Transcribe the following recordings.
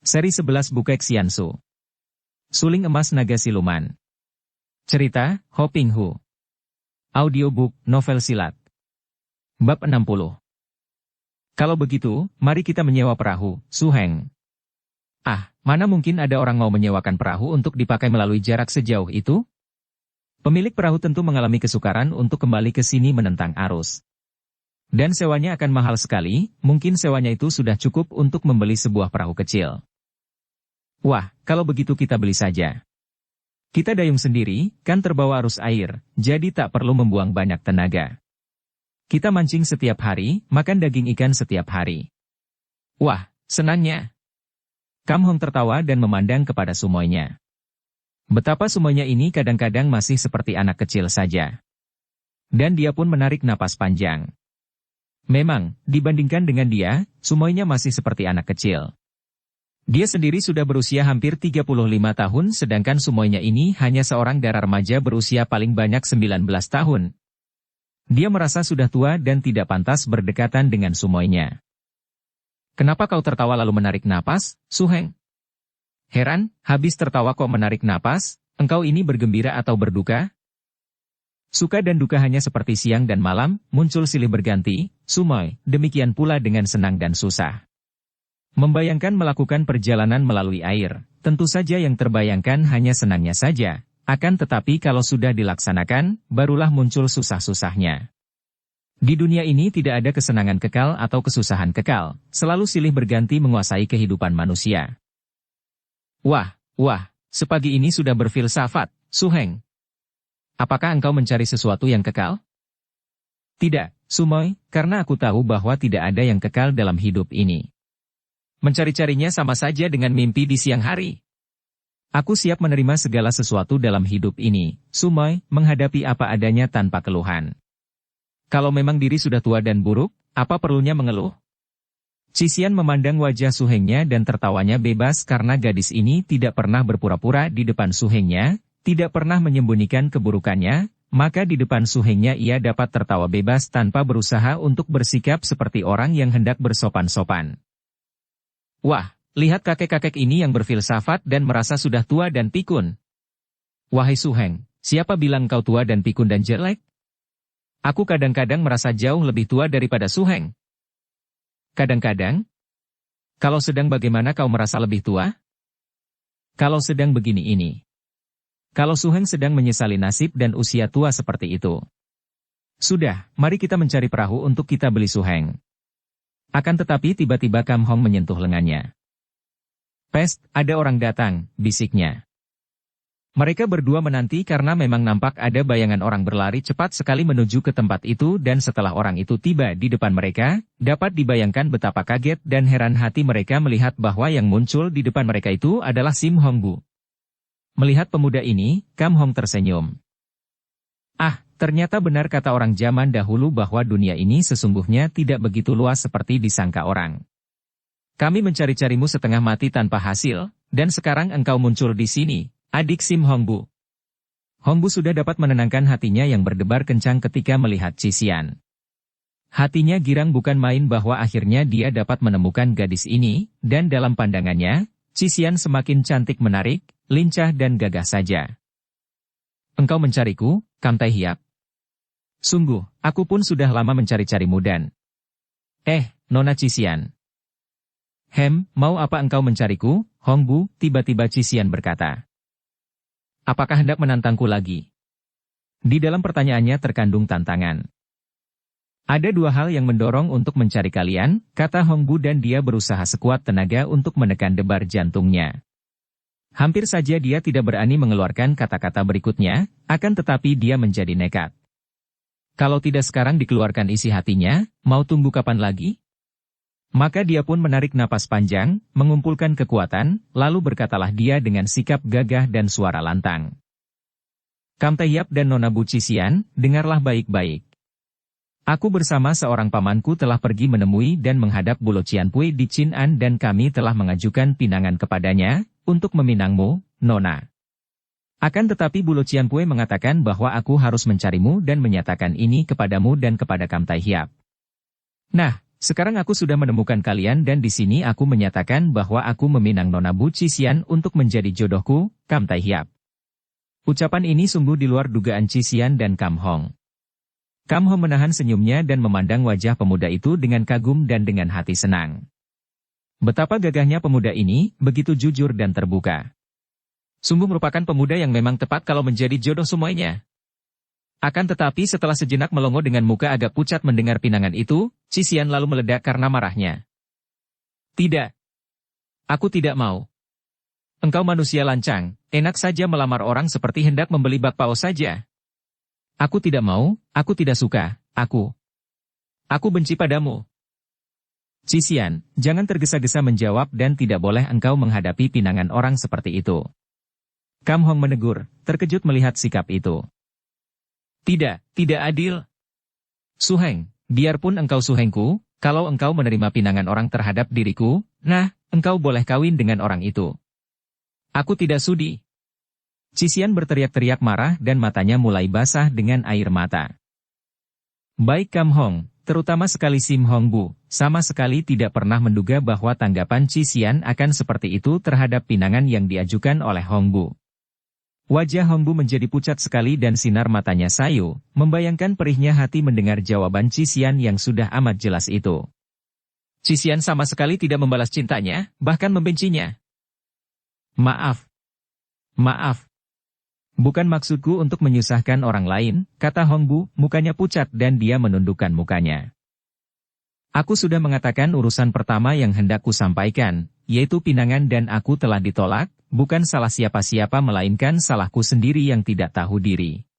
Seri 11 Bukek Xiansu. Suling Emas Naga Siluman. Cerita, Ho Ping Hu. Audiobook, novel silat. Bab 60. Kalau begitu, mari kita menyewa perahu, Su Heng. Ah, mana mungkin ada orang mau menyewakan perahu untuk dipakai melalui jarak sejauh itu? Pemilik perahu tentu mengalami kesukaran untuk kembali ke sini menentang arus. Dan sewanya akan mahal sekali, mungkin sewanya itu sudah cukup untuk membeli sebuah perahu kecil. Wah, kalau begitu kita beli saja. Kita dayung sendiri, kan terbawa arus air, jadi tak perlu membuang banyak tenaga. Kita mancing setiap hari, makan daging ikan setiap hari. Wah, senangnya. Kam Hong tertawa dan memandang kepada Sumoynya. Betapa Sumoynya ini kadang-kadang masih seperti anak kecil saja. Dan dia pun menarik napas panjang. Memang, dibandingkan dengan dia, Sumoynya masih seperti anak kecil. Dia sendiri sudah berusia hampir 35 tahun sedangkan Sumoynya ini hanya seorang dara remaja berusia paling banyak 19 tahun. Dia merasa sudah tua dan tidak pantas berdekatan dengan Sumoynya. Kenapa kau tertawa lalu menarik napas, Su Heng? Heran, habis tertawa kok menarik napas, engkau ini bergembira atau berduka? Suka dan duka hanya seperti siang dan malam, muncul silih berganti, Sumoy, demikian pula dengan senang dan susah. Membayangkan melakukan perjalanan melalui air, tentu saja yang terbayangkan hanya senangnya saja, akan tetapi kalau sudah dilaksanakan, barulah muncul susah-susahnya. Di dunia ini tidak ada kesenangan kekal atau kesusahan kekal, selalu silih berganti menguasai kehidupan manusia. Wah, sepagi ini sudah berfilsafat, Su Heng. Apakah engkau mencari sesuatu yang kekal? Tidak, Sumoy, karena aku tahu bahwa tidak ada yang kekal dalam hidup ini. Mencari-carinya sama saja dengan mimpi di siang hari. Aku siap menerima segala sesuatu dalam hidup ini, Sumoy, menghadapi apa adanya tanpa keluhan. Kalau memang diri sudah tua dan buruk, apa perlunya mengeluh? Cisian memandang wajah Su Hengnya dan tertawanya bebas karena gadis ini tidak pernah berpura-pura di depan Su Hengnya, tidak pernah menyembunyikan keburukannya, maka di depan Su Hengnya ia dapat tertawa bebas tanpa berusaha untuk bersikap seperti orang yang hendak bersopan-sopan. Wah, lihat kakek-kakek ini yang berfilsafat dan merasa sudah tua dan pikun. Wahai Su Heng, siapa bilang kau tua dan pikun dan jelek? Aku kadang-kadang merasa jauh lebih tua daripada Su Heng. Kadang-kadang? Kalau sedang bagaimana kau merasa lebih tua? Kalau sedang begini ini. Kalau Su Heng sedang menyesali nasib dan usia tua seperti itu. Sudah, mari kita mencari perahu untuk kita beli Su Heng. Akan tetapi tiba-tiba Kam Hong menyentuh lengannya. Pest, ada orang datang, bisiknya. Mereka berdua menanti karena memang nampak ada bayangan orang berlari cepat sekali menuju ke tempat itu dan setelah orang itu tiba di depan mereka, dapat dibayangkan betapa kaget dan heran hati mereka melihat bahwa yang muncul di depan mereka itu adalah Sim Hong Bu. Melihat pemuda ini, Kam Hong tersenyum. Ah, ternyata benar kata orang zaman dahulu bahwa dunia ini sesungguhnya tidak begitu luas seperti disangka orang. Kami mencari-carimu setengah mati tanpa hasil, dan sekarang engkau muncul di sini, adik Sim Hong Bu. Hong Bu sudah dapat menenangkan hatinya yang berdebar kencang ketika melihat Cisian. Hatinya girang bukan main bahwa akhirnya dia dapat menemukan gadis ini, dan dalam pandangannya, Cisian semakin cantik menarik, lincah dan gagah saja. Engkau mencariku, Kam Tai Hiap? Sungguh, aku pun sudah lama mencari-carimu dan... Nona Cisian. Mau apa engkau mencariku, Hong Bu? Tiba-tiba Cisian berkata. Apakah hendak menantangku lagi? Di dalam pertanyaannya terkandung tantangan. Ada dua hal yang mendorong untuk mencari kalian, kata Hong Bu dan dia berusaha sekuat tenaga untuk menekan debar jantungnya. Hampir saja dia tidak berani mengeluarkan kata-kata berikutnya, akan tetapi dia menjadi nekat. Kalau tidak sekarang dikeluarkan isi hatinya, mau tunggu kapan lagi? Maka dia pun menarik napas panjang, mengumpulkan kekuatan, lalu berkatalah dia dengan sikap gagah dan suara lantang. Kam Tai Hiap dan Nona Bu Cisian, dengarlah baik-baik. Aku bersama seorang pamanku telah pergi menemui dan menghadap Bulo Cianpui di Chin'an dan kami telah mengajukan pinangan kepadanya, untuk meminangmu, Nona. Akan tetapi Bulo Cianpui mengatakan bahwa aku harus mencarimu dan menyatakan ini kepadamu dan kepada Kam Tai Hiap. Nah, sekarang aku sudah menemukan kalian dan di sini aku menyatakan bahwa aku meminang Nona Bu Cisian untuk menjadi jodohku, Kam Tai Hiap. Ucapan ini sungguh di luar dugaan Cisian dan Kam Hong. Kam Hong menahan senyumnya dan memandang wajah pemuda itu dengan kagum dan dengan hati senang. Betapa gagahnya pemuda ini, begitu jujur dan terbuka. Sungguh merupakan pemuda yang memang tepat kalau menjadi jodoh semuanya. Akan tetapi setelah sejenak melongo dengan muka agak pucat mendengar pinangan itu, Cisian lalu meledak karena marahnya. Tidak. Aku tidak mau. Engkau manusia lancang, enak saja melamar orang seperti hendak membeli bakpao saja. Aku tidak mau, aku tidak suka, aku benci padamu. Cisian, jangan tergesa-gesa menjawab dan tidak boleh engkau menghadapi pinangan orang seperti itu. Kam Hong menegur, terkejut melihat sikap itu. Tidak adil. Suheng, biarpun engkau suhengku, kalau engkau menerima pinangan orang terhadap diriku, nah, engkau boleh kawin dengan orang itu. Aku tidak sudi. Cisian berteriak-teriak marah dan matanya mulai basah dengan air mata. Baik Kam Hong, terutama sekali Sim Hong Bu, sama sekali tidak pernah menduga bahwa tanggapan Cisian akan seperti itu terhadap pinangan yang diajukan oleh Hong Bu. Wajah Hong Bu menjadi pucat sekali dan sinar matanya sayu, membayangkan perihnya hati mendengar jawaban Cisian yang sudah amat jelas itu. Cisian sama sekali tidak membalas cintanya, bahkan membencinya. Maaf. Bukan maksudku untuk menyusahkan orang lain, kata Hong Bu, mukanya pucat dan dia menundukkan mukanya. Aku sudah mengatakan urusan pertama yang hendak ku sampaikan, yaitu pinangan dan aku telah ditolak, bukan salah siapa-siapa melainkan salahku sendiri yang tidak tahu diri.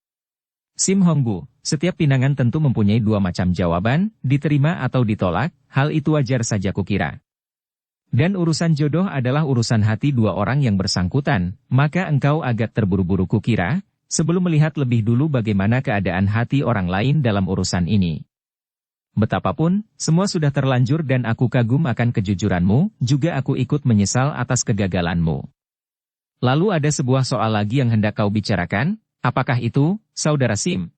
Sim Hong Bu, setiap pinangan tentu mempunyai dua macam jawaban, diterima atau ditolak, hal itu wajar saja kukira. Dan urusan jodoh adalah urusan hati dua orang yang bersangkutan, maka engkau agak terburu-buru kukira, sebelum melihat lebih dulu bagaimana keadaan hati orang lain dalam urusan ini. Betapapun, semua sudah terlanjur dan aku kagum akan kejujuranmu, juga aku ikut menyesal atas kegagalanmu. Lalu ada sebuah soal lagi yang hendak kau bicarakan, apakah itu, Saudara Sim?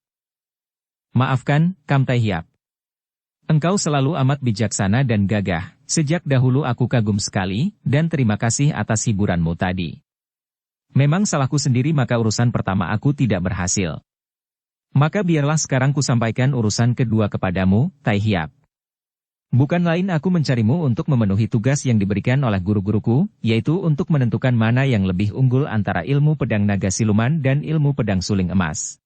Maafkan, Kam Tai Hiap. Engkau selalu amat bijaksana dan gagah, sejak dahulu aku kagum sekali, dan terima kasih atas hiburanmu tadi. Memang salahku sendiri maka urusan pertama aku tidak berhasil. Maka biarlah sekarang ku sampaikan urusan kedua kepadamu, Tai Hiap. Bukan lain aku mencarimu untuk memenuhi tugas yang diberikan oleh guru-guruku, yaitu untuk menentukan mana yang lebih unggul antara ilmu pedang naga siluman dan ilmu pedang suling emas.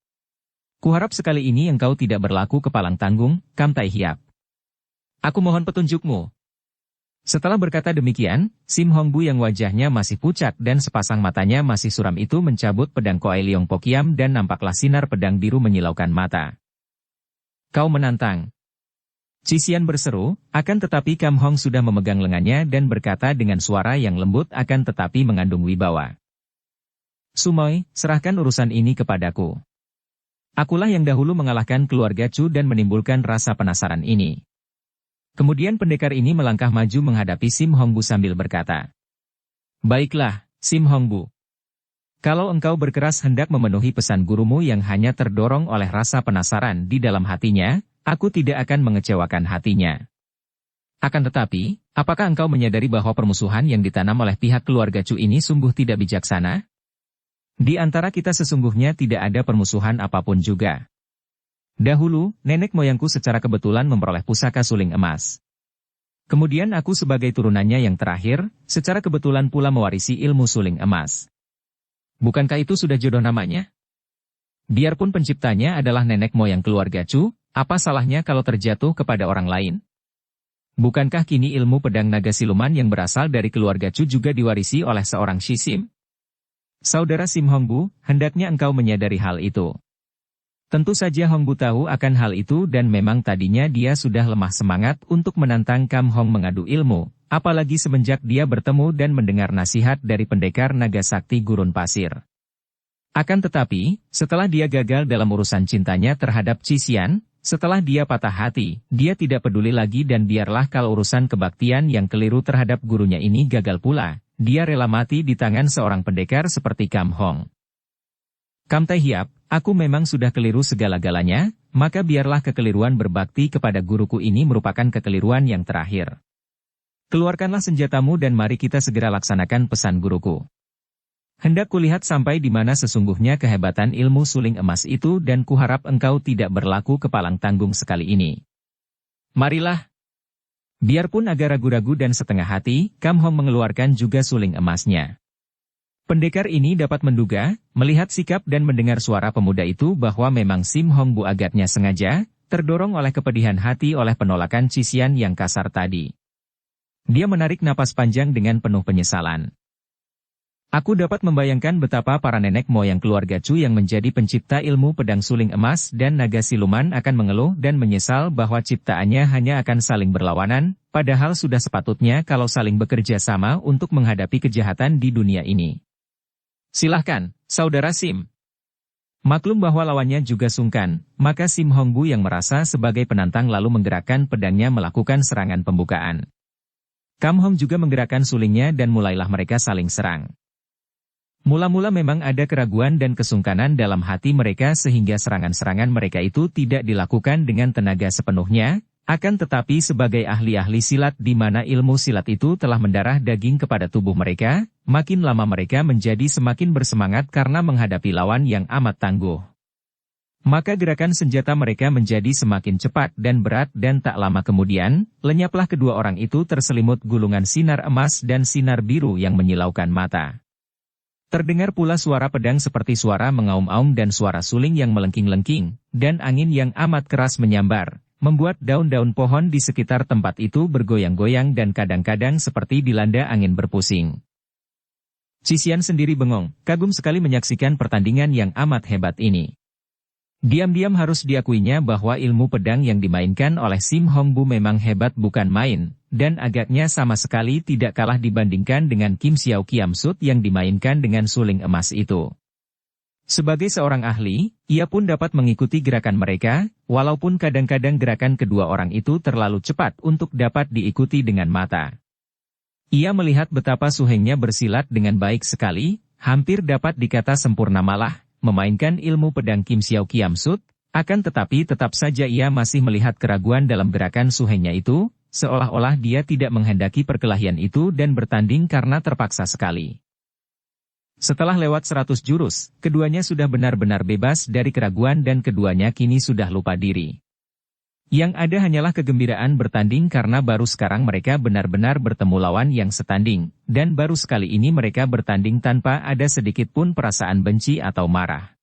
Kuharap sekali ini engkau tidak berlaku kepalang tanggung, Kam Tai Hiap. Aku mohon petunjukmu. Setelah berkata demikian, Sim Hong Bu yang wajahnya masih pucat dan sepasang matanya masih suram itu mencabut pedang Koai Leong Pokiam dan nampaklah sinar pedang biru menyilaukan mata. Kau menantang. Cisian berseru, akan tetapi Kam Hong sudah memegang lengannya dan berkata dengan suara yang lembut akan tetapi mengandung wibawa. Sumoy, serahkan urusan ini kepadaku. Akulah yang dahulu mengalahkan keluarga Chu dan menimbulkan rasa penasaran ini. Kemudian pendekar ini melangkah maju menghadapi Sim Hong Bu sambil berkata. Baiklah, Sim Hong Bu. Kalau engkau berkeras hendak memenuhi pesan gurumu yang hanya terdorong oleh rasa penasaran di dalam hatinya, aku tidak akan mengecewakan hatinya. Akan tetapi, apakah engkau menyadari bahwa permusuhan yang ditanam oleh pihak keluarga Chu ini sungguh tidak bijaksana? Di antara kita sesungguhnya tidak ada permusuhan apapun juga. Dahulu, nenek moyangku secara kebetulan memperoleh pusaka suling emas. Kemudian aku sebagai turunannya yang terakhir, secara kebetulan pula mewarisi ilmu suling emas. Bukankah itu sudah jodoh namanya? Biarpun penciptanya adalah nenek moyang keluarga Chu, apa salahnya kalau terjatuh kepada orang lain? Bukankah kini ilmu pedang naga siluman yang berasal dari keluarga Chu juga diwarisi oleh seorang Shisim? Saudara Sim Hong Bu, hendaknya engkau menyadari hal itu. Tentu saja Hong Bu tahu akan hal itu dan memang tadinya dia sudah lemah semangat untuk menantang Kam Hong mengadu ilmu, apalagi semenjak dia bertemu dan mendengar nasihat dari pendekar naga sakti gurun pasir. Akan tetapi, setelah dia gagal dalam urusan cintanya terhadap Cisian, setelah dia patah hati, dia tidak peduli lagi dan biarlah kalau urusan kebaktian yang keliru terhadap gurunya ini gagal pula, dia rela mati di tangan seorang pendekar seperti Kam Hong. Kam Tai Hiap, Aku memang sudah keliru segala-galanya, maka biarlah kekeliruan berbakti kepada guruku ini merupakan kekeliruan yang terakhir. Keluarkanlah senjatamu dan mari kita segera laksanakan pesan guruku. Hendak kulihat sampai di mana sesungguhnya kehebatan ilmu suling emas itu dan kuharap engkau tidak berlaku kepalang tanggung sekali ini. Marilah. Biarpun agak ragu-ragu dan setengah hati, Kam Hong mengeluarkan juga suling emasnya. Pendekar ini dapat menduga, melihat sikap dan mendengar suara pemuda itu bahwa memang Sim Hong Bu agaknya sengaja, terdorong oleh kepedihan hati oleh penolakan Cisian yang kasar tadi. Dia menarik napas panjang dengan penuh penyesalan. Aku dapat membayangkan betapa para nenek moyang keluarga Chu yang menjadi pencipta ilmu pedang suling emas dan naga siluman akan mengeluh dan menyesal bahwa ciptaannya hanya akan saling berlawanan, padahal sudah sepatutnya kalau saling bekerja sama untuk menghadapi kejahatan di dunia ini. Silahkan, Saudara Sim. Maklum bahwa lawannya juga sungkan, maka Sim Hong Bu yang merasa sebagai penantang lalu menggerakkan pedangnya melakukan serangan pembukaan. Kam Hong juga menggerakkan sulingnya dan mulailah mereka saling serang. Mula-mula memang ada keraguan dan kesungkanan dalam hati mereka sehingga serangan-serangan mereka itu tidak dilakukan dengan tenaga sepenuhnya, akan tetapi sebagai ahli-ahli silat di mana ilmu silat itu telah mendarah daging kepada tubuh mereka, makin lama mereka menjadi semakin bersemangat karena menghadapi lawan yang amat tangguh. Maka gerakan senjata mereka menjadi semakin cepat dan berat dan tak lama kemudian, lenyaplah kedua orang itu terselimut gulungan sinar emas dan sinar biru yang menyilaukan mata. Terdengar pula suara pedang seperti suara mengaum-aum dan suara suling yang melengking-lengking, dan angin yang amat keras menyambar, membuat daun-daun pohon di sekitar tempat itu bergoyang-goyang dan kadang-kadang seperti dilanda angin berpusing. Cisian sendiri bengong, kagum sekali menyaksikan pertandingan yang amat hebat ini. Diam-diam harus diakuinya bahwa ilmu pedang yang dimainkan oleh Sim Hong Bu memang hebat bukan main, dan agaknya sama sekali tidak kalah dibandingkan dengan Kim Xiao Kiam Sut yang dimainkan dengan suling emas itu. Sebagai seorang ahli, ia pun dapat mengikuti gerakan mereka, walaupun kadang-kadang gerakan kedua orang itu terlalu cepat untuk dapat diikuti dengan mata. Ia melihat betapa suhengnya bersilat dengan baik sekali, hampir dapat dikata sempurna malah, memainkan ilmu pedang Kim Xiao Kiam Sut, akan tetapi tetap saja ia masih melihat keraguan dalam gerakan suhengnya itu, seolah-olah dia tidak menghendaki perkelahian itu dan bertanding karena terpaksa sekali. Setelah lewat 100 jurus, keduanya sudah benar-benar bebas dari keraguan dan keduanya kini sudah lupa diri. Yang ada hanyalah kegembiraan bertanding karena baru sekarang mereka benar-benar bertemu lawan yang setanding, dan baru sekali ini mereka bertanding tanpa ada sedikit pun perasaan benci atau marah.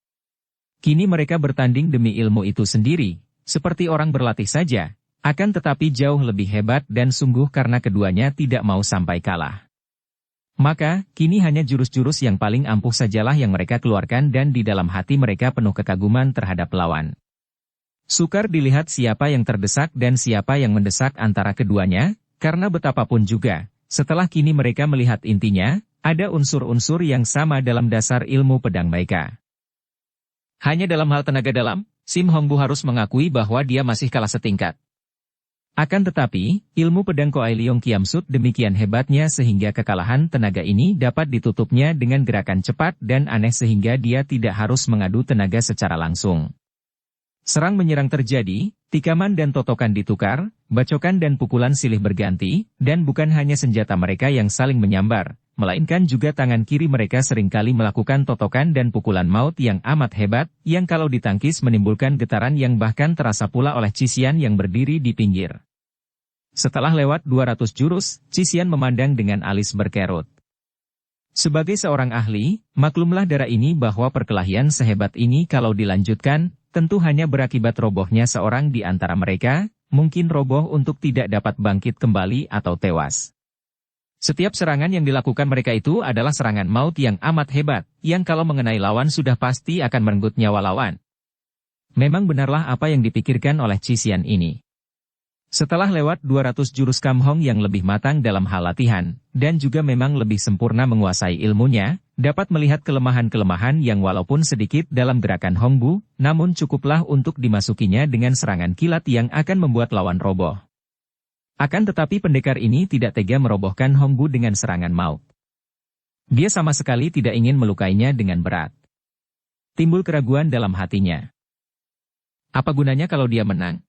Kini mereka bertanding demi ilmu itu sendiri, seperti orang berlatih saja, akan tetapi jauh lebih hebat dan sungguh karena keduanya tidak mau sampai kalah. Maka, kini hanya jurus-jurus yang paling ampuh sajalah yang mereka keluarkan dan di dalam hati mereka penuh kekaguman terhadap lawan. Sukar dilihat siapa yang terdesak dan siapa yang mendesak antara keduanya, karena betapapun juga, setelah kini mereka melihat intinya, ada unsur-unsur yang sama dalam dasar ilmu pedang mereka. Hanya dalam hal tenaga dalam, Sim Hong Bu harus mengakui bahwa dia masih kalah setingkat. Akan tetapi, ilmu pedang Koai Leong Kiam Sut demikian hebatnya sehingga kekalahan tenaga ini dapat ditutupnya dengan gerakan cepat dan aneh sehingga dia tidak harus mengadu tenaga secara langsung. Serang menyerang terjadi, tikaman dan totokan ditukar, bacokan dan pukulan silih berganti, dan bukan hanya senjata mereka yang saling menyambar, melainkan juga tangan kiri mereka seringkali melakukan totokan dan pukulan maut yang amat hebat, yang kalau ditangkis menimbulkan getaran yang bahkan terasa pula oleh Cisian yang berdiri di pinggir. Setelah lewat 200 jurus, Cisian memandang dengan alis berkerut. Sebagai seorang ahli, maklumlah darah ini bahwa perkelahian sehebat ini kalau dilanjutkan, tentu hanya berakibat robohnya seorang di antara mereka, mungkin roboh untuk tidak dapat bangkit kembali atau tewas. Setiap serangan yang dilakukan mereka itu adalah serangan maut yang amat hebat, yang kalau mengenai lawan sudah pasti akan merenggut nyawa lawan. Memang benarlah apa yang dipikirkan oleh Cisian ini. Setelah lewat 200 jurus Kam Hong yang lebih matang dalam hal latihan, dan juga memang lebih sempurna menguasai ilmunya, dapat melihat kelemahan-kelemahan yang walaupun sedikit dalam gerakan Hong Bu, namun cukuplah untuk dimasukinya dengan serangan kilat yang akan membuat lawan roboh. Akan tetapi pendekar ini tidak tega merobohkan Hong Bu dengan serangan maut. Dia sama sekali tidak ingin melukainya dengan berat. Timbul keraguan dalam hatinya. Apa gunanya kalau dia menang?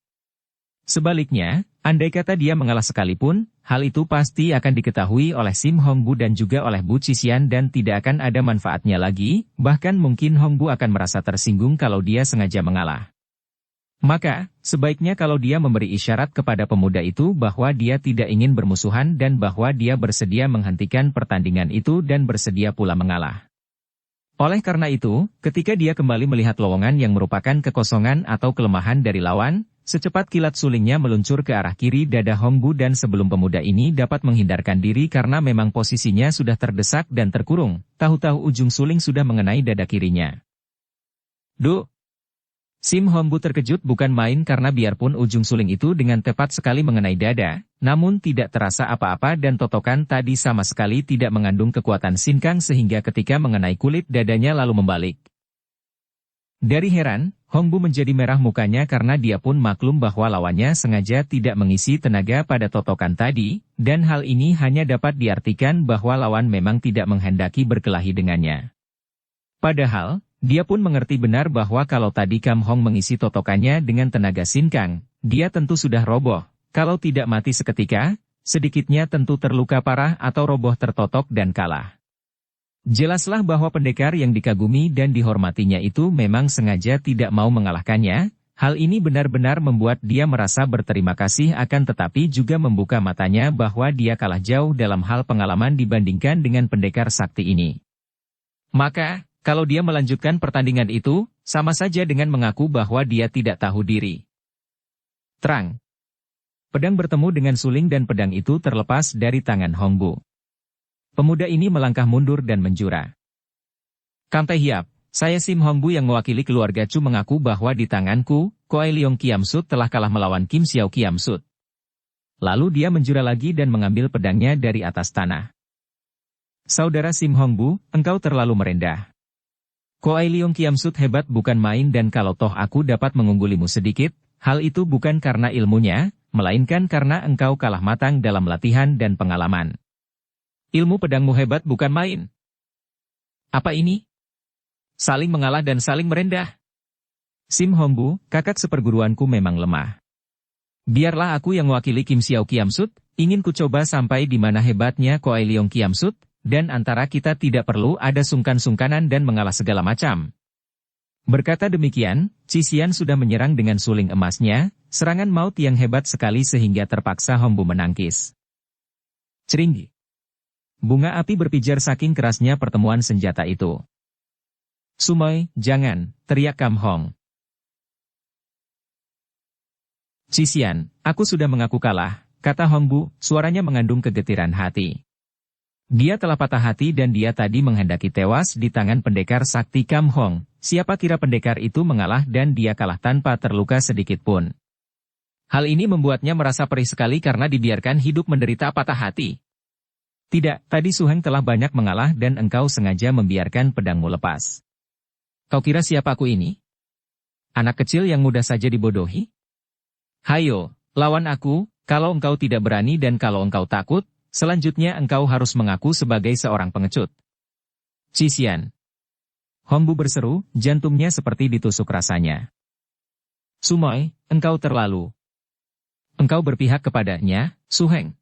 Sebaliknya, andai kata dia mengalah sekalipun, hal itu pasti akan diketahui oleh Sim Hongbu dan juga oleh Bu Cixian dan tidak akan ada manfaatnya lagi, bahkan mungkin Hongbu akan merasa tersinggung kalau dia sengaja mengalah. Maka, sebaiknya kalau dia memberi isyarat kepada pemuda itu bahwa dia tidak ingin bermusuhan dan bahwa dia bersedia menghentikan pertandingan itu dan bersedia pula mengalah. Oleh karena itu, ketika dia kembali melihat lowongan yang merupakan kekosongan atau kelemahan dari lawan, secepat kilat sulingnya meluncur ke arah kiri dada Hongbu dan sebelum pemuda ini dapat menghindarkan diri karena memang posisinya sudah terdesak dan terkurung, tahu-tahu ujung suling sudah mengenai dada kirinya. Duh! Sim Hongbu terkejut bukan main karena biarpun ujung suling itu dengan tepat sekali mengenai dada, namun tidak terasa apa-apa dan totokan tadi sama sekali tidak mengandung kekuatan sinkang sehingga ketika mengenai kulit dadanya lalu membalik. Dari heran, Hongbu menjadi merah mukanya karena dia pun maklum bahwa lawannya sengaja tidak mengisi tenaga pada totokan tadi, dan hal ini hanya dapat diartikan bahwa lawan memang tidak menghendaki berkelahi dengannya. Padahal, dia pun mengerti benar bahwa kalau tadi Kam Hong mengisi totokannya dengan tenaga sinkang, dia tentu sudah roboh. Kalau tidak mati seketika, sedikitnya tentu terluka parah atau roboh tertotok dan kalah. Jelaslah bahwa pendekar yang dikagumi dan dihormatinya itu memang sengaja tidak mau mengalahkannya. Hal ini benar-benar membuat dia merasa berterima kasih akan tetapi juga membuka matanya bahwa dia kalah jauh dalam hal pengalaman dibandingkan dengan pendekar sakti ini. Maka, kalau dia melanjutkan pertandingan itu, sama saja dengan mengaku bahwa dia tidak tahu diri. Terang. Pedang bertemu dengan suling dan pedang itu terlepas dari tangan Hongbu. Pemuda ini melangkah mundur dan menjura. Kampai Hiap, saya Sim Hongbu yang mewakili keluarga Chu mengaku bahwa di tanganku, Koai Leong Kiamsut telah kalah melawan Kim Xiao Kiamsut. Lalu dia menjura lagi dan mengambil pedangnya dari atas tanah. Saudara Sim Hongbu, engkau terlalu merendah. Koai Leong Kiamsut hebat bukan main dan kalau toh aku dapat mengunggulimu sedikit, hal itu bukan karena ilmunya, melainkan karena engkau kalah matang dalam latihan dan pengalaman. Ilmu pedangmu hebat bukan main. Apa ini? Saling mengalah dan saling merendah. Sim Hongbu, kakak seperguruanku memang lemah. Biarlah aku yang mewakili Kim Xiao Kiamsut, ingin ku coba sampai di mana hebatnya Koai Leong Kiamsut, dan antara kita tidak perlu ada sungkan-sungkanan dan mengalah segala macam. Berkata demikian, Cixian sudah menyerang dengan suling emasnya, serangan maut yang hebat sekali sehingga terpaksa Hongbu menangkis. Ceringgi. Bunga api berpijar saking kerasnya pertemuan senjata itu. Sumoy, jangan, teriak Kam Hong. Cixian, aku sudah mengaku kalah, kata Hongbu, suaranya mengandung kegetiran hati. Dia telah patah hati dan dia tadi menghendaki tewas di tangan pendekar sakti Kam Hong. Siapa kira pendekar itu mengalah dan dia kalah tanpa terluka sedikit pun. Hal ini membuatnya merasa perih sekali karena dibiarkan hidup menderita patah hati. Tidak, tadi Su Heng telah banyak mengalah dan engkau sengaja membiarkan pedangmu lepas. Kau kira siapa aku ini? Anak kecil yang mudah saja dibodohi? Hayo, lawan aku, kalau engkau tidak berani dan kalau engkau takut, selanjutnya engkau harus mengaku sebagai seorang pengecut. Cixian. Hongbu berseru, jantungnya seperti ditusuk rasanya. Sumoy, engkau terlalu. Engkau berpihak kepadanya, Su Heng.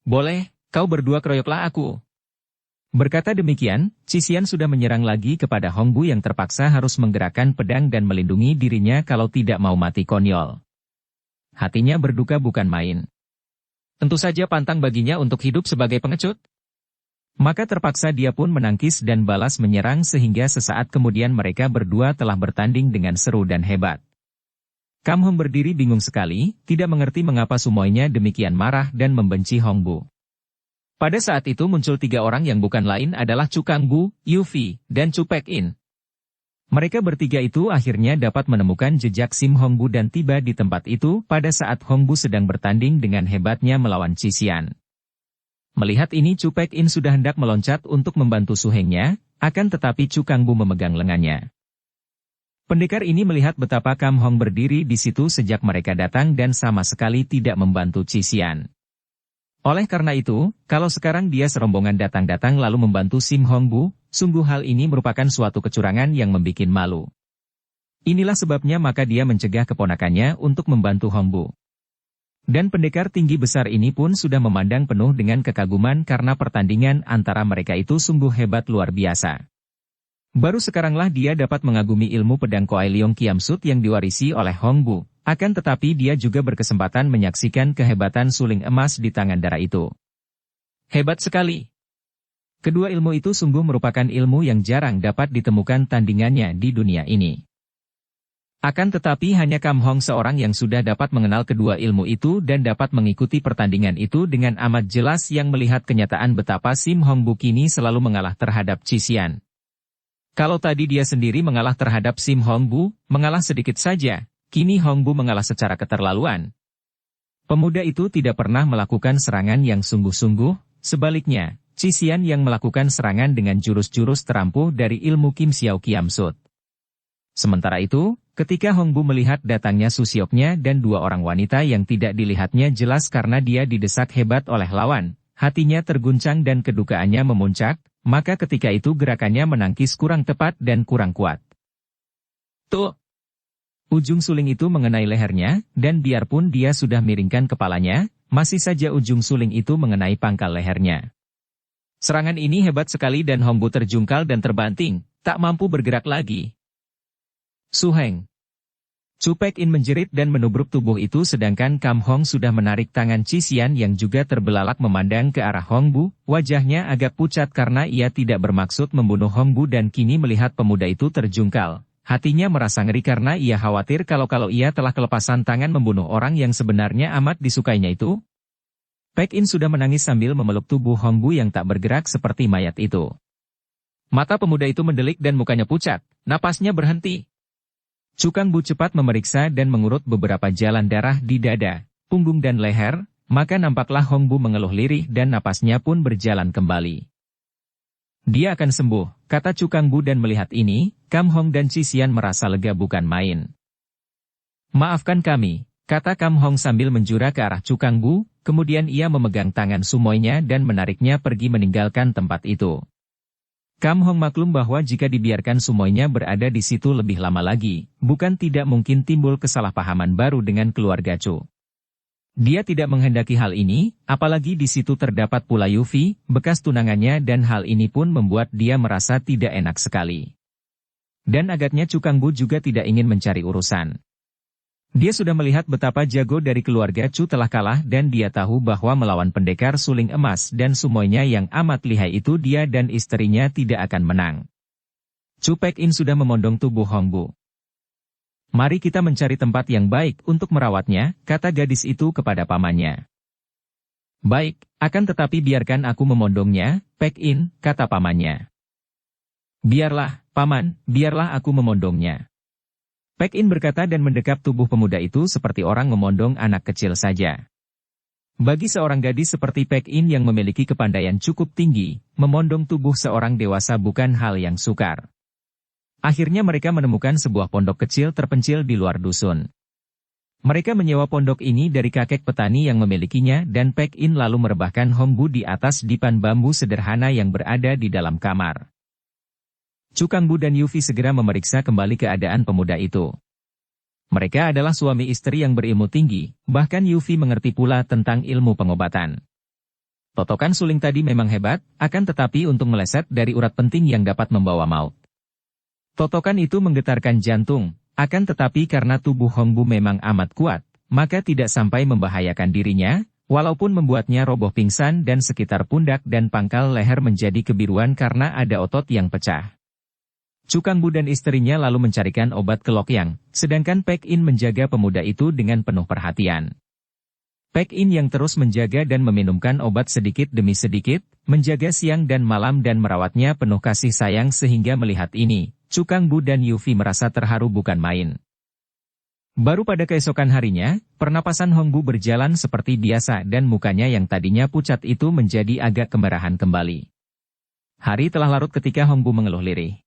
Boleh, kau berdua keroyoklah aku. Berkata demikian, Cixian sudah menyerang lagi kepada Hongbu yang terpaksa harus menggerakkan pedang dan melindungi dirinya kalau tidak mau mati konyol. Hatinya berduka bukan main. Tentu saja pantang baginya untuk hidup sebagai pengecut. Maka terpaksa dia pun menangkis dan balas menyerang sehingga sesaat kemudian mereka berdua telah bertanding dengan seru dan hebat. Kam Hong berdiri bingung sekali, tidak mengerti mengapa Sumoynya demikian marah dan membenci Hongbu. Pada saat itu muncul 3 orang yang bukan lain adalah Chu Kangbu, Yu Fi, dan Chu Pek In. Mereka bertiga itu akhirnya dapat menemukan jejak Sim Hongbu dan tiba di tempat itu pada saat Hongbu sedang bertanding dengan hebatnya melawan Cixian. Melihat ini Chu Pek In sudah hendak meloncat untuk membantu Su Hengnya, akan tetapi Chu Kangbu memegang lengannya. Pendekar ini melihat betapa Kam Hong berdiri di situ sejak mereka datang dan sama sekali tidak membantu Cixian. Oleh karena itu, kalau sekarang dia serombongan datang-datang lalu membantu Sim Hongbu, sungguh hal ini merupakan suatu kecurangan yang membikin malu. Inilah sebabnya maka dia mencegah keponakannya untuk membantu Hongbu. Dan pendekar tinggi besar ini pun sudah memandang penuh dengan kekaguman karena pertandingan antara mereka itu sungguh hebat luar biasa. Baru sekaranglah dia dapat mengagumi ilmu pedang Koai Leong Kiam Sut yang diwarisi oleh Hongbu. Akan tetapi dia juga berkesempatan menyaksikan kehebatan suling emas di tangan darah itu. Hebat sekali. Kedua ilmu itu sungguh merupakan ilmu yang jarang dapat ditemukan tandingannya di dunia ini. Akan tetapi hanya Kam Hong seorang yang sudah dapat mengenal kedua ilmu itu dan dapat mengikuti pertandingan itu dengan amat jelas yang melihat kenyataan betapa Sim Hongbu kini selalu mengalah terhadap Chi Xian. Kalau tadi dia sendiri mengalah terhadap Sim Hongbu, mengalah sedikit saja. Kini Hongbu mengalah secara keterlaluan. Pemuda itu tidak pernah melakukan serangan yang sungguh-sungguh, sebaliknya, Chi Xian yang melakukan serangan dengan jurus-jurus terampuh dari ilmu Kim Xiao Kiam Sut. Sementara itu, ketika Hongbu melihat datangnya Susioknya dan dua orang wanita yang tidak dilihatnya jelas karena dia didesak hebat oleh lawan, hatinya terguncang dan kedukaannya memuncak, maka ketika itu gerakannya menangkis kurang tepat dan kurang kuat. Tuh! Ujung suling itu mengenai lehernya, dan biarpun dia sudah miringkan kepalanya, masih saja ujung suling itu mengenai pangkal lehernya. Serangan ini hebat sekali dan Hongbu terjungkal dan terbanting, tak mampu bergerak lagi. Su Heng. Chu Pek In menjerit dan menubruk tubuh itu sedangkan Kam Hong sudah menarik tangan Chi Xian yang juga terbelalak memandang ke arah Hongbu, wajahnya agak pucat karena ia tidak bermaksud membunuh Hongbu dan kini melihat pemuda itu terjungkal. Hatinya merasa ngeri karena ia khawatir kalau ia telah kelepasan tangan membunuh orang yang sebenarnya amat disukainya itu. Pek In sudah menangis sambil memeluk tubuh Hongbu yang tak bergerak seperti mayat itu. Mata pemuda itu mendelik dan mukanya pucat, napasnya berhenti. Chu Kangbu cepat memeriksa dan mengurut beberapa jalan darah di dada, punggung dan leher, maka nampaklah Hongbu mengeluh lirih dan napasnya pun berjalan kembali. Dia akan sembuh, kata Chu Kangbu dan melihat ini, Kam Hong dan Chi Xian merasa lega bukan main. Maafkan kami, kata Kam Hong sambil menjura ke arah Chu Kangbu, kemudian ia memegang tangan sumoinya dan menariknya pergi meninggalkan tempat itu. Kam Hong maklum bahwa jika dibiarkan sumoinya berada di situ lebih lama lagi, bukan tidak mungkin timbul kesalahpahaman baru dengan keluarga Chu. Dia tidak menghendaki hal ini, apalagi di situ terdapat pula Yufi, bekas tunangannya dan hal ini pun membuat dia merasa tidak enak sekali. Dan agaknya Chu Kangbu juga tidak ingin mencari urusan. Dia sudah melihat betapa jago dari keluarga Chu telah kalah dan dia tahu bahwa melawan pendekar suling emas dan sumoinya yang amat lihai itu dia dan istrinya tidak akan menang. Chu Pek In sudah memondong tubuh Hongbu. Mari kita mencari tempat yang baik untuk merawatnya, kata gadis itu kepada pamannya. Baik, akan tetapi biarkan aku memondongnya, Pek In, kata pamannya. Biarlah, paman, biarlah aku memondongnya. Pek In berkata dan mendekap tubuh pemuda itu seperti orang memondong anak kecil saja. Bagi seorang gadis seperti Pek In yang memiliki kepandaian cukup tinggi, memondong tubuh seorang dewasa bukan hal yang sukar. Akhirnya mereka menemukan sebuah pondok kecil terpencil di luar dusun. Mereka menyewa pondok ini dari kakek petani yang memilikinya dan Pek In lalu merebahkan Hongbu di atas dipan bambu sederhana yang berada di dalam kamar. Chu Kangbu dan Yufi segera memeriksa kembali keadaan pemuda itu. Mereka adalah suami istri yang berilmu tinggi, bahkan Yufi mengerti pula tentang ilmu pengobatan. Totokan suling tadi memang hebat, akan tetapi untuk meleset dari urat penting yang dapat membawa maut. Totokan itu menggetarkan jantung, akan tetapi karena tubuh Hongbu memang amat kuat, maka tidak sampai membahayakan dirinya, walaupun membuatnya roboh pingsan dan sekitar pundak dan pangkal leher menjadi kebiruan karena ada otot yang pecah. Chu Kangbu dan istrinya lalu mencarikan obat ke Lokyang, sedangkan Pek In menjaga pemuda itu dengan penuh perhatian. Pek In yang terus menjaga dan meminumkan obat sedikit demi sedikit, menjaga siang dan malam dan merawatnya penuh kasih sayang sehingga melihat ini, Chu Kangbu dan Yufi merasa terharu bukan main. Baru pada keesokan harinya, pernapasan Hongbu berjalan seperti biasa dan mukanya yang tadinya pucat itu menjadi agak kemerahan kembali. Hari telah larut ketika Hongbu mengeluh lirih.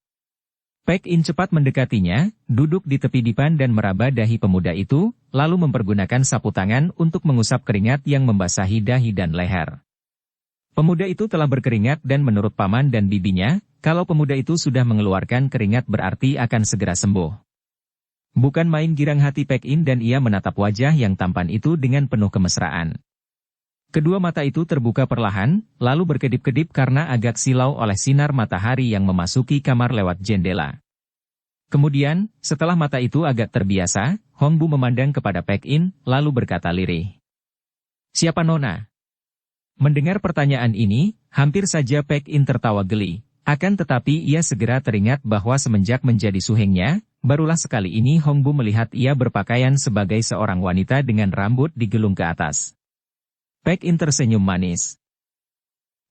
Pek In cepat mendekatinya, duduk di tepi dipan dan meraba dahi pemuda itu, lalu mempergunakan sapu tangan untuk mengusap keringat yang membasahi dahi dan leher. Pemuda itu telah berkeringat dan menurut paman dan bibinya, kalau pemuda itu sudah mengeluarkan keringat berarti akan segera sembuh. Bukan main girang hati Pek In dan ia menatap wajah yang tampan itu dengan penuh kemesraan. Kedua mata itu terbuka perlahan, lalu berkedip-kedip karena agak silau oleh sinar matahari yang memasuki kamar lewat jendela. Kemudian, setelah mata itu agak terbiasa, Hong Bu memandang kepada Pek In, lalu berkata lirih. Siapa Nona? Mendengar pertanyaan ini, hampir saja Pek In tertawa geli. Akan tetapi ia segera teringat bahwa semenjak menjadi suhengnya, barulah sekali ini Hong Bu melihat ia berpakaian sebagai seorang wanita dengan rambut digelung ke atas. Pek In tersenyum manis.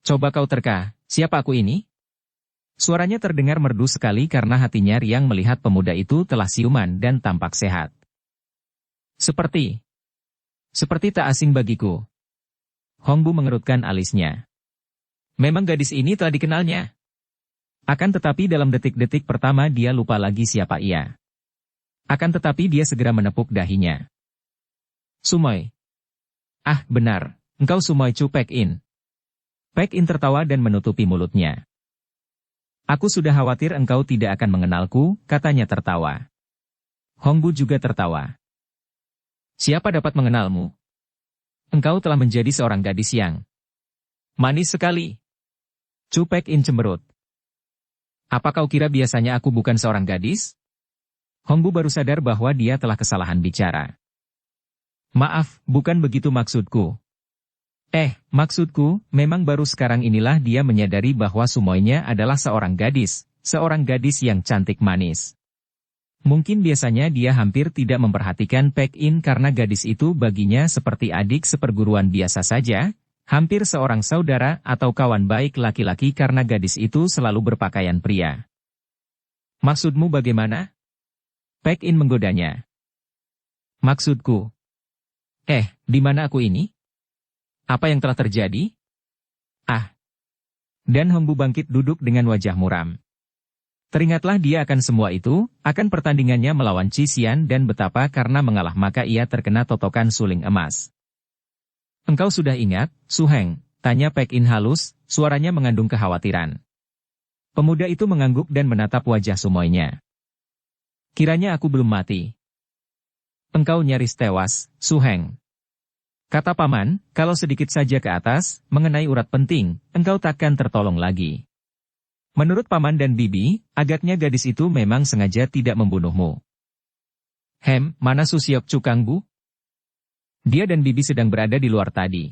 Coba kau terka, siapa aku ini? Suaranya terdengar merdu sekali karena hatinya riang melihat pemuda itu telah siuman dan tampak sehat. Seperti tak asing bagiku. Hong Bu mengerutkan alisnya. Memang gadis ini telah dikenalnya. Akan tetapi dalam detik-detik pertama dia lupa lagi siapa ia. Akan tetapi dia segera menepuk dahinya. Sumoy. Ah, benar, engkau Sumoy Chu Pek In. Pek In tertawa dan menutupi mulutnya. Aku sudah khawatir engkau tidak akan mengenalku, katanya tertawa. Hong Bu juga tertawa. Siapa dapat mengenalmu? Engkau telah menjadi seorang gadis yang manis sekali. Chu Pek In cemberut. Apa kau kira biasanya aku bukan seorang gadis? Hong Bu baru sadar bahwa dia telah kesalahan bicara. Maaf, bukan begitu maksudku. Maksudku, memang baru sekarang inilah dia menyadari bahwa Sumoynya adalah seorang gadis yang cantik manis. Mungkin biasanya dia hampir tidak memperhatikan Pek In karena gadis itu baginya seperti adik seperguruan biasa saja, hampir seorang saudara atau kawan baik laki-laki karena gadis itu selalu berpakaian pria. Maksudmu bagaimana? Pek In menggodanya. Maksudku. Di mana aku ini? Apa yang telah terjadi? Dan Hong Bu bangkit duduk dengan wajah muram. Teringatlah dia akan semua itu, akan pertandingannya melawan Qi Xian dan betapa karena mengalah maka ia terkena totokan suling emas. Engkau sudah ingat, Su Heng? Tanya Pek In halus, suaranya mengandung kekhawatiran. Pemuda itu mengangguk dan menatap wajah Sumoynya. Kiranya aku belum mati. Engkau nyaris tewas, Su Heng. Kata paman, kalau sedikit saja ke atas, mengenai urat penting, engkau takkan tertolong lagi. Menurut paman dan bibi, agaknya gadis itu memang sengaja tidak membunuhmu. Mana Su Siok Chu Kang Bu? Dia dan bibi sedang berada di luar tadi.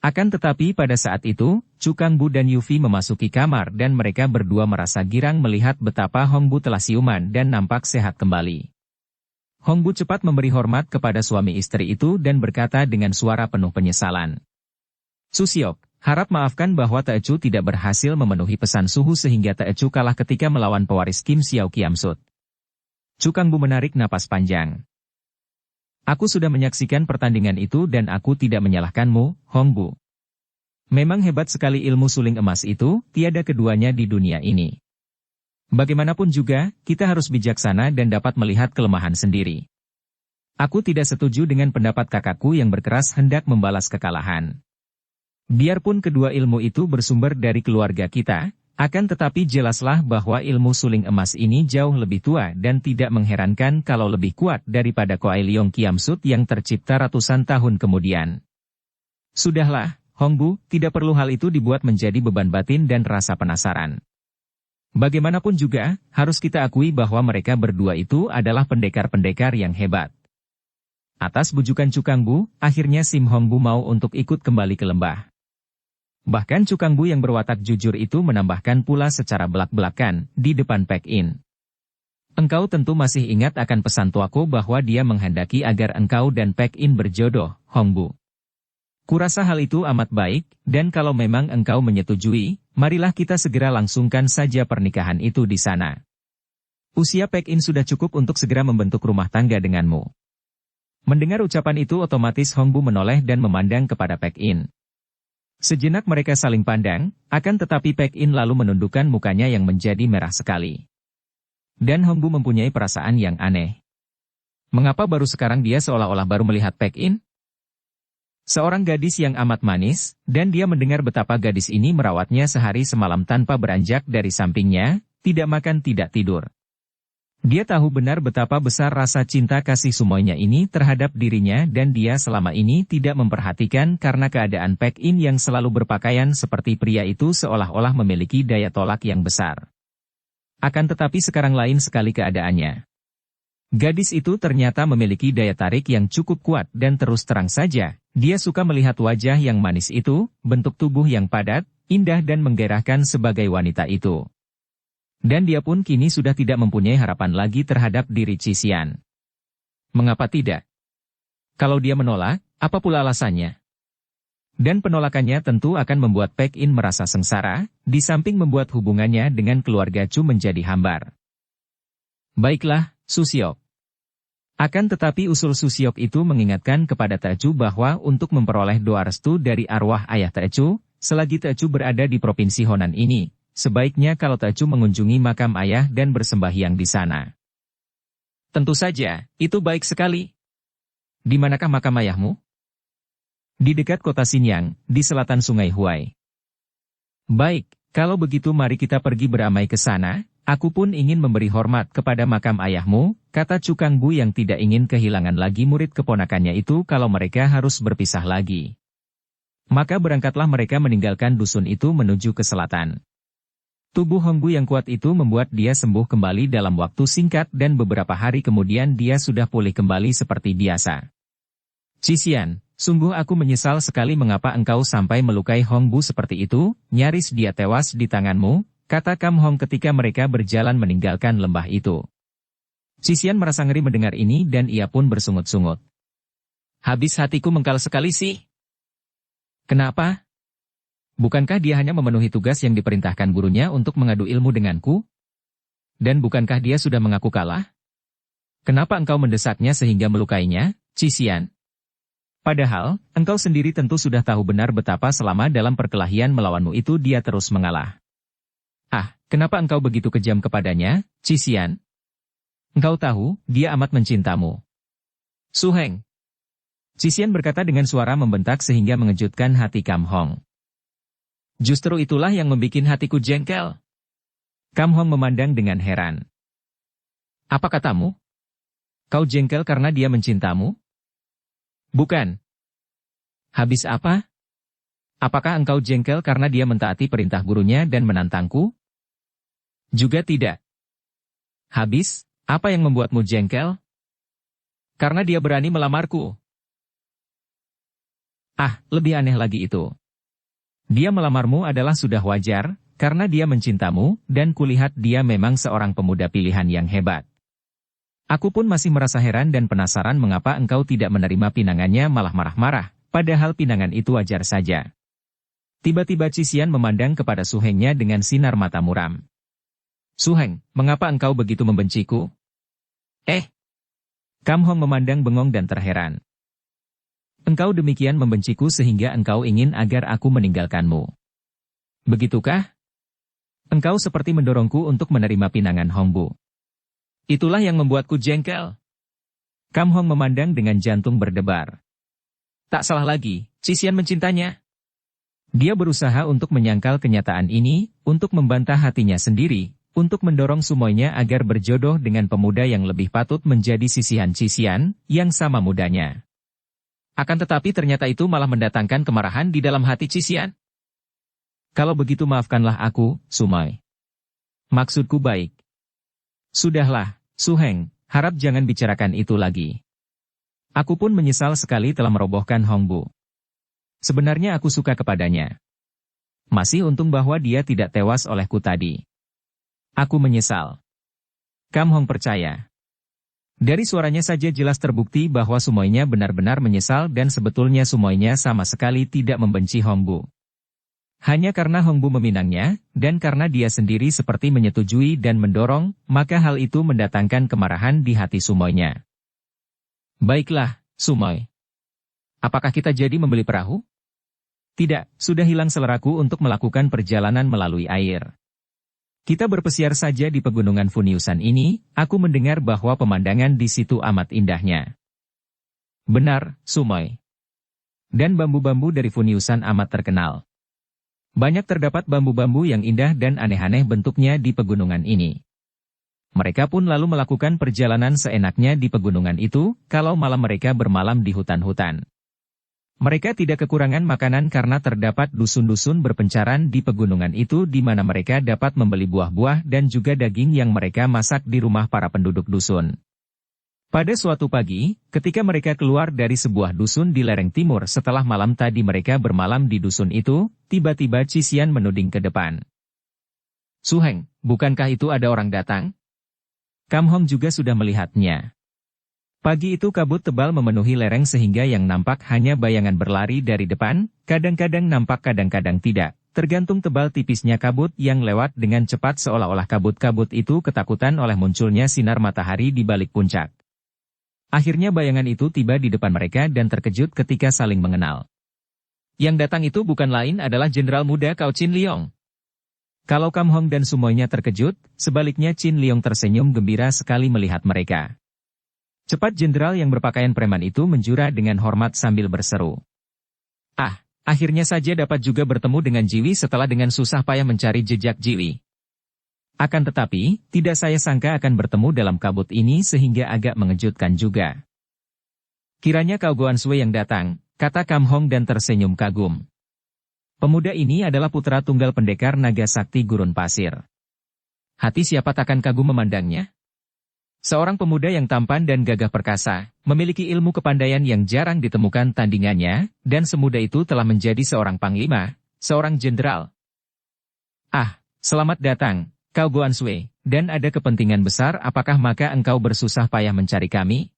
Akan tetapi pada saat itu, Chu Kang Bu dan Yufi memasuki kamar dan mereka berdua merasa girang melihat betapa Hong Bu telah siuman dan nampak sehat kembali. Hong Bu cepat memberi hormat kepada suami istri itu dan berkata dengan suara penuh penyesalan. Su Siok, harap maafkan bahwa Teochu tidak berhasil memenuhi pesan suhu sehingga Teochu kalah ketika melawan pewaris Kim Xiao Kiamsut. Chu Kang Bu menarik napas panjang. Aku sudah menyaksikan pertandingan itu dan aku tidak menyalahkanmu, Hong Bu. Memang hebat sekali ilmu suling emas itu, tiada keduanya di dunia ini. Bagaimanapun juga, kita harus bijaksana dan dapat melihat kelemahan sendiri. Aku tidak setuju dengan pendapat kakakku yang berkeras hendak membalas kekalahan. Biarpun kedua ilmu itu bersumber dari keluarga kita, akan tetapi jelaslah bahwa ilmu suling emas ini jauh lebih tua dan tidak mengherankan kalau lebih kuat daripada Koai Leong Kiamsut yang tercipta ratusan tahun kemudian. Sudahlah, Hong Bu, tidak perlu hal itu dibuat menjadi beban batin dan rasa penasaran. Bagaimanapun juga, harus kita akui bahwa mereka berdua itu adalah pendekar-pendekar yang hebat. Atas bujukan Chu Kang Bu, akhirnya Sim Hong Bu mau untuk ikut kembali ke lembah. Bahkan Chu Kang Bu yang berwatak jujur itu menambahkan pula secara belak-belakan, di depan Pek In. Engkau tentu masih ingat akan pesan tuaku bahwa dia menghendaki agar engkau dan Pek In berjodoh, Hong Bu. Kurasa hal itu amat baik, dan kalau memang engkau menyetujui, marilah kita segera langsungkan saja pernikahan itu di sana. Usia Pek In sudah cukup untuk segera membentuk rumah tangga denganmu. Mendengar ucapan itu otomatis Hong Bu menoleh dan memandang kepada Pek In. Sejenak mereka saling pandang, akan tetapi Pek In lalu menundukkan mukanya yang menjadi merah sekali. Dan Hong Bu mempunyai perasaan yang aneh. Mengapa baru sekarang dia seolah-olah baru melihat Pek In? Seorang gadis yang amat manis, dan dia mendengar betapa gadis ini merawatnya sehari semalam tanpa beranjak dari sampingnya, tidak makan tidak tidur. Dia tahu benar betapa besar rasa cinta kasih Sumoynya ini terhadap dirinya dan dia selama ini tidak memperhatikan karena keadaan Paek-in yang selalu berpakaian seperti pria itu seolah-olah memiliki daya tolak yang besar. Akan tetapi sekarang lain sekali keadaannya. Gadis itu ternyata memiliki daya tarik yang cukup kuat dan terus terang saja, dia suka melihat wajah yang manis itu, bentuk tubuh yang padat, indah dan menggairahkan sebagai wanita itu. Dan dia pun kini sudah tidak mempunyai harapan lagi terhadap diri Cisian. Mengapa tidak? Kalau dia menolak, apa pula alasannya? Dan penolakannya tentu akan membuat Paek-in merasa sengsara, di samping membuat hubungannya dengan keluarga Chu menjadi hambar. Baiklah, Susiok. Akan tetapi usul Susiok itu mengingatkan kepada Tecu bahwa untuk memperoleh doa restu dari arwah ayah Tecu, selagi Tecu berada di provinsi Honan ini, sebaiknya kalau Tecu mengunjungi makam ayah dan bersembahyang di sana. Tentu saja, itu baik sekali. Di manakah makam ayahmu? Di dekat kota Xinyang, di selatan Sungai Huai. Baik, kalau begitu mari kita pergi beramai ke sana. Aku pun ingin memberi hormat kepada makam ayahmu, kata Chu Kangbu yang tidak ingin kehilangan lagi murid keponakannya itu kalau mereka harus berpisah lagi. Maka berangkatlah mereka meninggalkan dusun itu menuju ke selatan. Tubuh Hongbu yang kuat itu membuat dia sembuh kembali dalam waktu singkat dan beberapa hari kemudian dia sudah pulih kembali seperti biasa. Cisian, sungguh aku menyesal sekali mengapa engkau sampai melukai Hongbu seperti itu, nyaris dia tewas di tanganmu. Kata Kam Hong ketika mereka berjalan meninggalkan lembah itu. Cisian merasa ngeri mendengar ini dan ia pun bersungut-sungut. Habis hatiku mengkal sekali sih. Kenapa? Bukankah dia hanya memenuhi tugas yang diperintahkan gurunya untuk mengadu ilmu denganku? Dan bukankah dia sudah mengaku kalah? Kenapa engkau mendesaknya sehingga melukainya, Cisian? Padahal, engkau sendiri tentu sudah tahu benar betapa selama dalam perkelahian melawanmu itu dia terus mengalah. Ah, kenapa engkau begitu kejam kepadanya, Cisian? Engkau tahu, dia amat mencintamu. Su Heng. Cisian berkata dengan suara membentak sehingga mengejutkan hati Kam Hong. Justru itulah yang membuat hatiku jengkel. Kam Hong memandang dengan heran. Apa katamu? Kau jengkel karena dia mencintamu? Bukan. Habis apa? Apakah engkau jengkel karena dia mentaati perintah gurunya dan menantangku? Juga tidak. Habis, apa yang membuatmu jengkel? Karena dia berani melamarku. Ah, lebih aneh lagi itu. Dia melamarmu adalah sudah wajar, karena dia mencintamu, dan kulihat dia memang seorang pemuda pilihan yang hebat. Aku pun masih merasa heran dan penasaran mengapa engkau tidak menerima pinangannya malah marah-marah, padahal pinangan itu wajar saja. Tiba-tiba Cisian memandang kepada Su Hengnya dengan sinar mata muram. Su Heng, mengapa engkau begitu membenciku? Kam Hong memandang bengong dan terheran. Engkau demikian membenciku sehingga engkau ingin agar aku meninggalkanmu. Begitukah? Engkau seperti mendorongku untuk menerima pinangan Hongbu. Itulah yang membuatku jengkel. Kam Hong memandang dengan jantung berdebar. Tak salah lagi, Cisian mencintanya. Dia berusaha untuk menyangkal kenyataan ini, untuk membantah hatinya sendiri, untuk mendorong Sumoynya agar berjodoh dengan pemuda yang lebih patut menjadi sisihan Cisian, yang sama mudanya. Akan tetapi ternyata itu malah mendatangkan kemarahan di dalam hati Cisian. Kalau begitu maafkanlah aku, Sumoy. Maksudku baik. Sudahlah, Su Heng, harap jangan bicarakan itu lagi. Aku pun menyesal sekali telah merobohkan Hongbu. Sebenarnya aku suka kepadanya. Masih untung bahwa dia tidak tewas olehku tadi. Aku menyesal. Kam Hong percaya. Dari suaranya saja jelas terbukti bahwa Sumoynya benar-benar menyesal dan sebetulnya Sumoynya sama sekali tidak membenci Hongbu. Hanya karena Hongbu meminangnya, dan karena dia sendiri seperti menyetujui dan mendorong, maka hal itu mendatangkan kemarahan di hati Sumoynya. Baiklah, Sumoy. Apakah kita jadi membeli perahu? Tidak, sudah hilang seleraku untuk melakukan perjalanan melalui air. Kita berpesiar saja di pegunungan Funiusan ini, aku mendengar bahwa pemandangan di situ amat indahnya. Benar, Sumoy. Dan bambu-bambu dari Funiusan amat terkenal. Banyak terdapat bambu-bambu yang indah dan aneh-aneh bentuknya di pegunungan ini. Mereka pun lalu melakukan perjalanan seenaknya di pegunungan itu, kalau malam mereka bermalam di hutan-hutan. Mereka tidak kekurangan makanan karena terdapat dusun-dusun berpencaran di pegunungan itu di mana mereka dapat membeli buah-buah dan juga daging yang mereka masak di rumah para penduduk dusun. Pada suatu pagi, ketika mereka keluar dari sebuah dusun di lereng timur setelah malam tadi mereka bermalam di dusun itu, tiba-tiba Cisian menuding ke depan. "Suheng, bukankah itu ada orang datang?" Kam Hong juga sudah melihatnya. Pagi itu kabut tebal memenuhi lereng sehingga yang nampak hanya bayangan berlari dari depan, kadang-kadang nampak kadang-kadang tidak, tergantung tebal tipisnya kabut yang lewat dengan cepat seolah-olah kabut-kabut itu ketakutan oleh munculnya sinar matahari di balik puncak. Akhirnya bayangan itu tiba di depan mereka dan terkejut ketika saling mengenal. Yang datang itu bukan lain adalah Jenderal Muda Cao Chin Liong. Kalau Kam Hong dan semuanya terkejut, sebaliknya Chin Liong tersenyum gembira sekali melihat mereka. Cepat jenderal yang berpakaian preman itu menjura dengan hormat sambil berseru. "Ah, akhirnya saja dapat juga bertemu dengan Jiwi setelah dengan susah payah mencari jejak Jiwi. Akan tetapi, tidak saya sangka akan bertemu dalam kabut ini sehingga agak mengejutkan juga." "Kiranya kau Goan Sui yang datang," kata Kam Hong dan tersenyum kagum. Pemuda ini adalah putra tunggal pendekar naga sakti gurun pasir. Hati siapa takkan kagum memandangnya? Seorang pemuda yang tampan dan gagah perkasa, memiliki ilmu kepandaian yang jarang ditemukan tandingannya, dan semuda itu telah menjadi seorang panglima, seorang jenderal. "Ah, selamat datang, kau Goan Sui, dan ada kepentingan besar apakah maka engkau bersusah payah mencari kami?"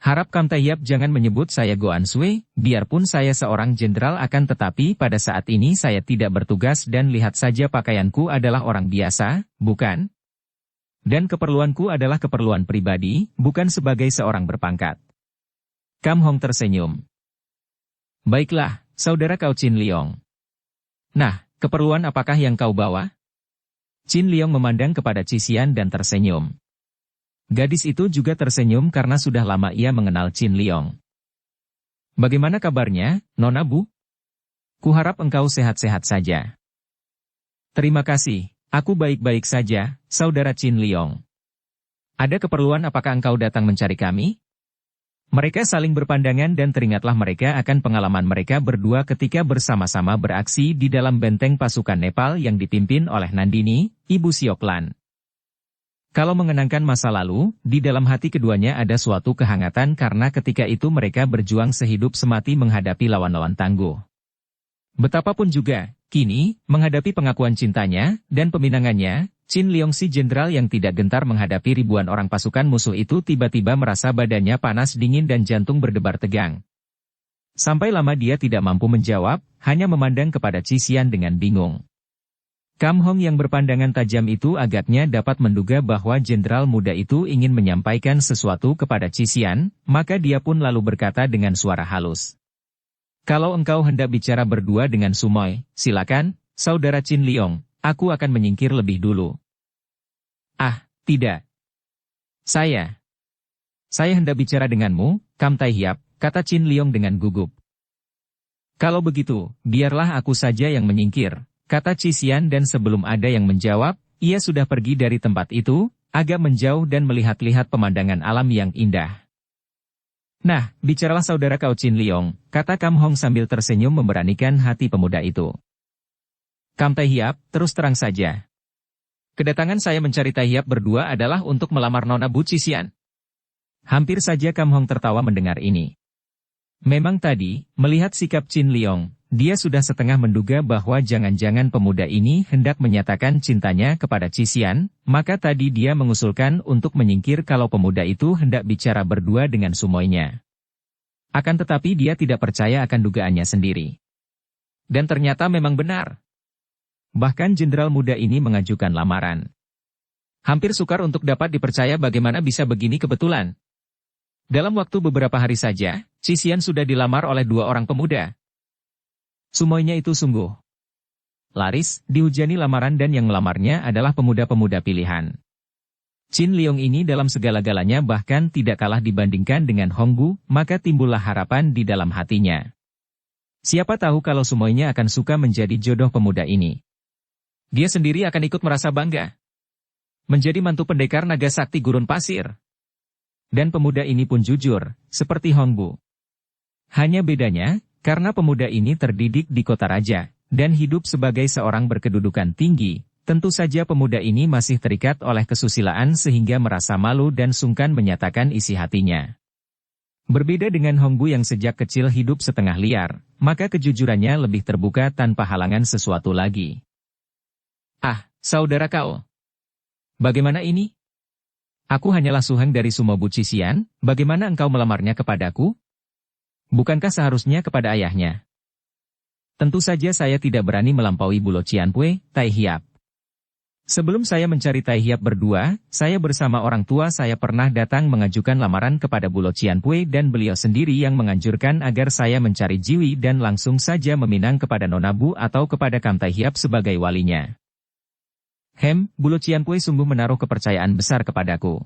"Harap Kam Tahiap jangan menyebut saya Goan Sui, biarpun saya seorang jenderal akan tetapi pada saat ini saya tidak bertugas dan lihat saja pakaianku adalah orang biasa, bukan? Dan keperluanku adalah keperluan pribadi, bukan sebagai seorang berpangkat." Kam Hong tersenyum. "Baiklah, saudara Cao Chin Liong. Nah, keperluan apakah yang kau bawa?" Chin Liong memandang kepada Cisian dan tersenyum. Gadis itu juga tersenyum karena sudah lama ia mengenal Chin Liong. "Bagaimana kabarnya, Nona Bu? Kuharap engkau sehat-sehat saja." "Terima kasih, aku baik-baik saja, saudara Chin Liong. Ada keperluan apakah engkau datang mencari kami?" Mereka saling berpandangan dan teringatlah mereka akan pengalaman mereka berdua ketika bersama-sama beraksi di dalam benteng pasukan Nepal yang dipimpin oleh Nandini, Ibu Sioklan. Kalau mengenangkan masa lalu, di dalam hati keduanya ada suatu kehangatan karena ketika itu mereka berjuang sehidup semati menghadapi lawan-lawan tangguh. Betapapun juga, kini, menghadapi pengakuan cintanya, dan peminangannya, Chin Liong si jenderal yang tidak gentar menghadapi ribuan orang pasukan musuh itu tiba-tiba merasa badannya panas dingin dan jantung berdebar tegang. Sampai lama dia tidak mampu menjawab, hanya memandang kepada Cisian dengan bingung. Kam Hong yang berpandangan tajam itu agaknya dapat menduga bahwa jenderal muda itu ingin menyampaikan sesuatu kepada Cisian, maka dia pun lalu berkata dengan suara halus. "Kalau engkau hendak bicara berdua dengan Sumoy, silakan, saudara Chin Liong, aku akan menyingkir lebih dulu." "Ah, tidak. Saya hendak bicara denganmu, Kam Tahiap," kata Chin Liong dengan gugup. "Kalau begitu, biarlah aku saja yang menyingkir," kata Cisian dan sebelum ada yang menjawab, ia sudah pergi dari tempat itu, agak menjauh dan melihat-lihat pemandangan alam yang indah. "Nah, bicaralah saudara Cao Chin Liong," kata Kam Hong sambil tersenyum memberanikan hati pemuda itu. "Kam Tahiap, terus terang saja. Kedatangan saya mencari Tahiap berdua adalah untuk melamar Nona Bu Cisian." Hampir saja Kam Hong tertawa mendengar ini. Memang tadi, melihat sikap Chin Liong, dia sudah setengah menduga bahwa jangan-jangan pemuda ini hendak menyatakan cintanya kepada Cisian, maka tadi dia mengusulkan untuk menyingkir kalau pemuda itu hendak bicara berdua dengan Sumoynya. Akan tetapi dia tidak percaya akan dugaannya sendiri. Dan ternyata memang benar. Bahkan jenderal muda ini mengajukan lamaran. Hampir sukar untuk dapat dipercaya bagaimana bisa begini kebetulan. Dalam waktu beberapa hari saja, Cisian sudah dilamar oleh dua orang pemuda. Sumoynya itu sungguh laris, dihujani lamaran dan yang melamarnya adalah pemuda-pemuda pilihan. Chin Liong ini dalam segala-galanya bahkan tidak kalah dibandingkan dengan Honggu, maka timbullah harapan di dalam hatinya. Siapa tahu kalau Sumoynya akan suka menjadi jodoh pemuda ini. Dia sendiri akan ikut merasa bangga. Menjadi mantu pendekar naga sakti gurun pasir. Dan pemuda ini pun jujur, seperti Hongbu. Hanya bedanya, karena pemuda ini terdidik di kota raja, dan hidup sebagai seorang berkedudukan tinggi, tentu saja pemuda ini masih terikat oleh kesusilaan sehingga merasa malu dan sungkan menyatakan isi hatinya. Berbeda dengan Hongbu yang sejak kecil hidup setengah liar, maka kejujurannya lebih terbuka tanpa halangan sesuatu lagi. Ah, saudara kau. Bagaimana ini? Aku hanyalah Suheng dari Sumobu Cisian, bagaimana engkau melamarnya kepadaku? Bukankah seharusnya kepada ayahnya? Tentu saja saya tidak berani melampaui Bulo Cianpue, Tai Hiap. Sebelum saya mencari Tai Hiap berdua, saya bersama orang tua saya pernah datang mengajukan lamaran kepada Bulo Cianpue dan beliau sendiri yang menganjurkan agar saya mencari Jiwi dan langsung saja meminang kepada Nona Bu atau kepada Kam Tai Hiap sebagai walinya. Bulo Cianpue sungguh menaruh kepercayaan besar kepadaku.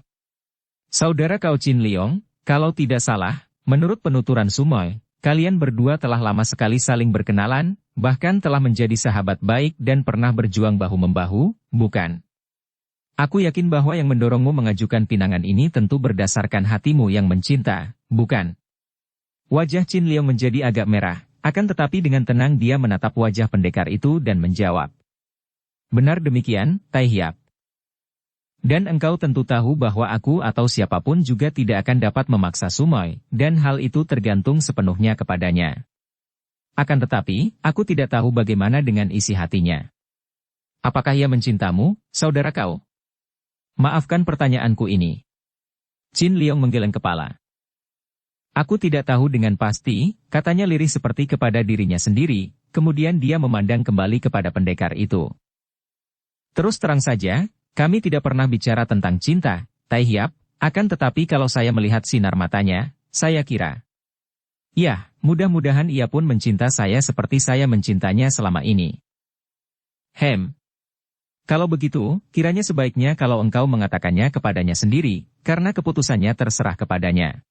Saudara kau Chin Liong, kalau tidak salah, menurut penuturan Sumoy, kalian berdua telah lama sekali saling berkenalan, bahkan telah menjadi sahabat baik dan pernah berjuang bahu-membahu, bukan? Aku yakin bahwa yang mendorongmu mengajukan pinangan ini tentu berdasarkan hatimu yang mencinta, bukan? Wajah Chin Liong menjadi agak merah, akan tetapi dengan tenang dia menatap wajah pendekar itu dan menjawab. Benar demikian, Tai Hiap. Dan engkau tentu tahu bahwa aku atau siapapun juga tidak akan dapat memaksa Sumoy, dan hal itu tergantung sepenuhnya kepadanya. Akan tetapi, aku tidak tahu bagaimana dengan isi hatinya. Apakah ia mencintamu, saudara kau? Maafkan pertanyaanku ini. Chin Liong menggeleng kepala. Aku tidak tahu dengan pasti, katanya lirih seperti kepada dirinya sendiri, kemudian dia memandang kembali kepada pendekar itu. Terus terang saja, kami tidak pernah bicara tentang cinta, Tai Hiap, akan tetapi kalau saya melihat sinar matanya, saya kira. Ya, mudah-mudahan ia pun mencinta saya seperti saya mencintanya selama ini. Kalau begitu, kiranya sebaiknya kalau engkau mengatakannya kepadanya sendiri, karena keputusannya terserah kepadanya.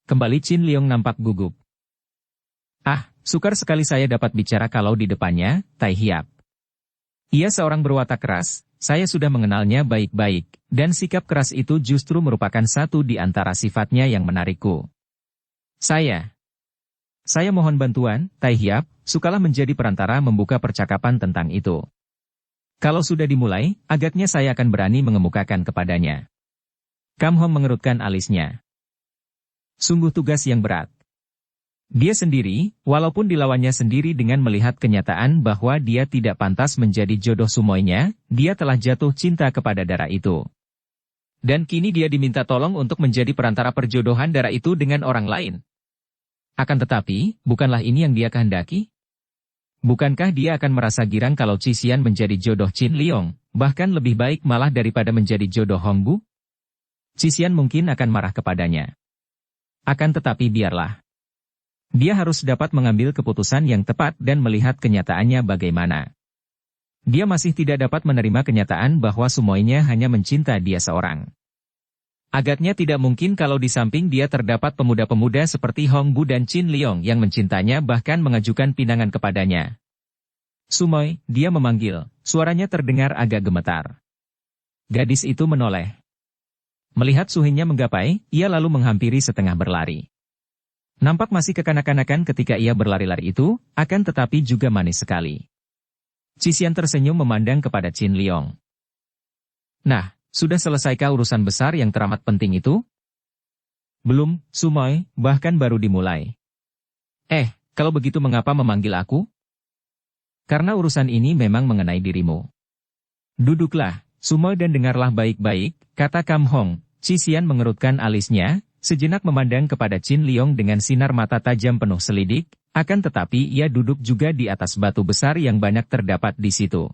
Kembali Chin Liong nampak gugup. Ah, sukar sekali saya dapat bicara kalau di depannya, Tai Hiap. Ia seorang berwatak keras, saya sudah mengenalnya baik-baik, dan sikap keras itu justru merupakan satu di antara sifatnya yang menarikku. Saya mohon bantuan, Tai Hiap, sukalah menjadi perantara membuka percakapan tentang itu. Kalau sudah dimulai, agaknya saya akan berani mengemukakan kepadanya. Kam Hong mengerutkan alisnya. Sungguh tugas yang berat. Dia sendiri, walaupun dilawannya sendiri dengan melihat kenyataan bahwa dia tidak pantas menjadi jodoh Sumoynya, dia telah jatuh cinta kepada darah itu. Dan kini dia diminta tolong untuk menjadi perantara perjodohan darah itu dengan orang lain. Akan tetapi, bukanlah ini yang dia kehendaki? Bukankah dia akan merasa girang kalau Cisian menjadi jodoh Chin Liong, bahkan lebih baik malah daripada menjadi jodoh Hongbu? Cisian mungkin akan marah kepadanya. Akan tetapi biarlah. Dia harus dapat mengambil keputusan yang tepat dan melihat kenyataannya bagaimana. Dia masih tidak dapat menerima kenyataan bahwa Sumoynya hanya mencinta dia seorang. Agaknya tidak mungkin kalau di samping dia terdapat pemuda-pemuda seperti Hongbu dan Chin Liong yang mencintanya bahkan mengajukan pinangan kepadanya. Sumoy, dia memanggil, suaranya terdengar agak gemetar. Gadis itu menoleh. Melihat suhunya menggapai, ia lalu menghampiri setengah berlari. Nampak masih kekanak-kanakan ketika ia berlari-lari itu, akan tetapi juga manis sekali. Cisian tersenyum memandang kepada Chin Liong. Nah, sudah selesaikah urusan besar yang teramat penting itu? Belum, Sumoy, bahkan baru dimulai. Kalau begitu mengapa memanggil aku? Karena urusan ini memang mengenai dirimu. Duduklah, Sumoy dan dengarlah baik-baik, kata Kam Hong. Cisian mengerutkan alisnya, sejenak memandang kepada Chin Liong dengan sinar mata tajam penuh selidik, akan tetapi ia duduk juga di atas batu besar yang banyak terdapat di situ.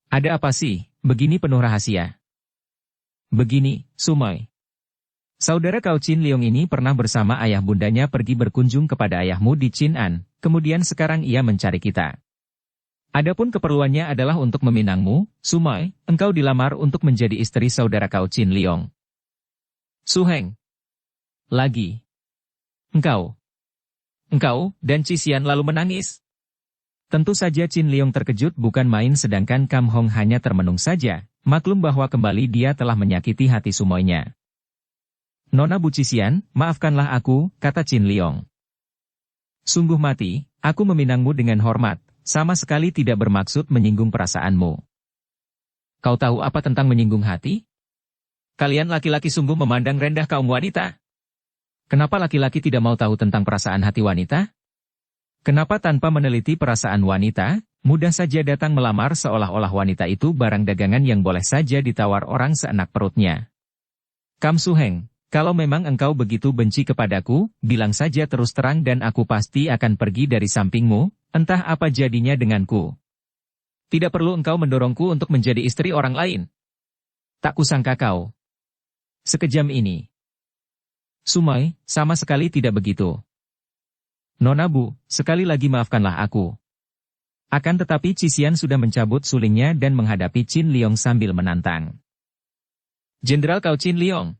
Ada apa sih, begini penuh rahasia? Begini, Sumoy. Saudara kau Chin Liong ini pernah bersama ayah bundanya pergi berkunjung kepada ayahmu di Chin'an, kemudian sekarang ia mencari kita. Adapun keperluannya adalah untuk meminangmu, Sumoy, engkau dilamar untuk menjadi istri saudara kau Chin Liong. Suheng. Lagi. Engkau. Engkau, dan Cisian lalu menangis. Tentu saja Qin Liong terkejut bukan main sedangkan Kam Hong hanya termenung saja, maklum bahwa kembali dia telah menyakiti hati sumoinya. Nona Bu Cisian, maafkanlah aku, kata Qin Liong. Sungguh mati, aku meminangmu dengan hormat, sama sekali tidak bermaksud menyinggung perasaanmu. Kau tahu apa tentang menyinggung hati? Kalian laki-laki sungguh memandang rendah kaum wanita. Kenapa laki-laki tidak mau tahu tentang perasaan hati wanita? Kenapa tanpa meneliti perasaan wanita, mudah saja datang melamar seolah-olah wanita itu barang dagangan yang boleh saja ditawar orang seenak perutnya? Kam Su Heng, kalau memang engkau begitu benci kepadaku, bilang saja terus terang dan aku pasti akan pergi dari sampingmu, entah apa jadinya denganku. Tidak perlu engkau mendorongku untuk menjadi istri orang lain. Tak kusangka kau sekejam ini. Sumai, sama sekali tidak begitu. Nona Bu, sekali lagi maafkanlah aku. Akan tetapi Cisian sudah mencabut sulingnya dan menghadapi Qin Liong sambil menantang. Jenderal Kau Qin Liong,